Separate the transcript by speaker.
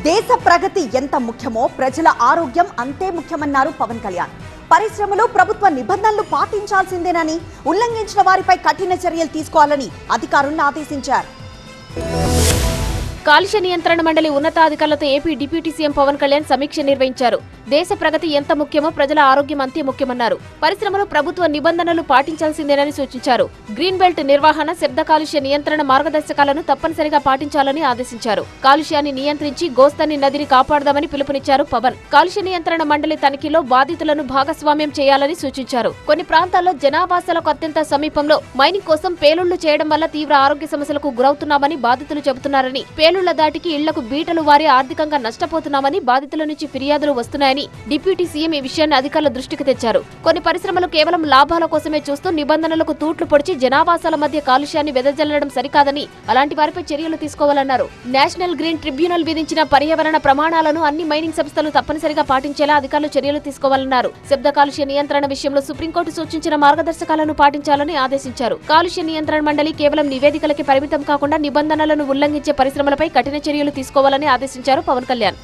Speaker 1: దేశ ప్రగతి ఎంత ముఖ్యమో ప్రజల ఆరోగ్యం అంతే ముఖ్యమన్నారు పవన్ కళ్యాణ్. పరిశ్రమలు ప్రభుత్వ నిబంధనలు పాటించాల్సిందేనని, ఉల్లంఘించిన వారిపై కఠిన చర్యలు తీసుకోవాలని అధికారులను ఆదేశించారు.
Speaker 2: కాలుష్య నియంత్రణ మండలి ఉన్నతాధికారులతో AP deputy CM Pawan Kalyan సమీక్ష నిర్వహించారు. దేశ ప్రగతి ఎంత ముఖ్యమో ప్రజల ఆరోగ్యం అంతే ముఖ్యమన్నారు. పరిశ్రమలు ప్రభుత్వ నిబంధనలు పాటించాల్సిందేనని సూచించారు. గ్రీన్ బెల్ట్ నిర్వహణ, శబ్ద కాలుష్య నియంత్రణ మార్గదర్శకాలను తప్పనిసరిగా పాటించాలని ఆదేశించారు. కాలుష్యాన్ని నియంత్రించి గోస్తని నదిని కాపాడదామని పిలుపునిచ్చారు పవన్. కాలుష్య నియంత్రణ మండలి తనిఖీలో బాధితులను భాగస్వామ్యం చేయాలని సూచించారు. కొన్ని ప్రాంతాల్లో జనావాసాలకు అత్యంత సమీపంలో మైనింగ్ కోసం పేలుళ్లు చేయడం వల్ల తీవ్ర ఆరోగ్య సమస్యలకు గురవుతున్నామని బాధితులు చెబుతున్నారని, పేలుళ్ల దాటికి ఇళ్లకు బీటలు వారి ఆర్థికంగా నష్టపోతున్నామని బాధితుల నుంచి ఫిర్యాదులు వస్తున్నాయని డిప్యూటీ సీఎం ఈ విషయాన్ని అధికారుల దృష్టికి తెచ్చారు. కొన్ని పరిశ్రమలు కేవలం లాభాల కోసమే చూస్తూ నిబంధనలకు తూట్లు పొడిచి జనావాసాల మధ్య కాలుష్యాన్ని వెదజల్లడం సరికాదని, అలాంటి వారిపై చర్యలు తీసుకోవాలన్నారు. నేషనల్ గ్రీన్ ట్రిబ్యునల్ విధించిన పర్యావరణ ప్రమాణాలను అన్ని మైనింగ్ సంస్థలు తప్పనిసరిగా పాటించేలా అధికారులు చర్యలు తీసుకోవాలన్నారు. శబ్ద కాలుష్య నియంత్రణ విషయంలో సుప్రీంకోర్టు సూచించిన మార్గదర్శకాలను పాటించాలని ఆదేశించారు. కాలుష్య నియంత్రణ మండలి కేవలం నివేదికలకి పరిమితం కాకుండా నిబంధనలను ఉల్లంఘించే పరిశ్రమలపై కఠిన చర్యలు తీసుకోవాలని ఆదేశించారు పవన్ కళ్యాణ్.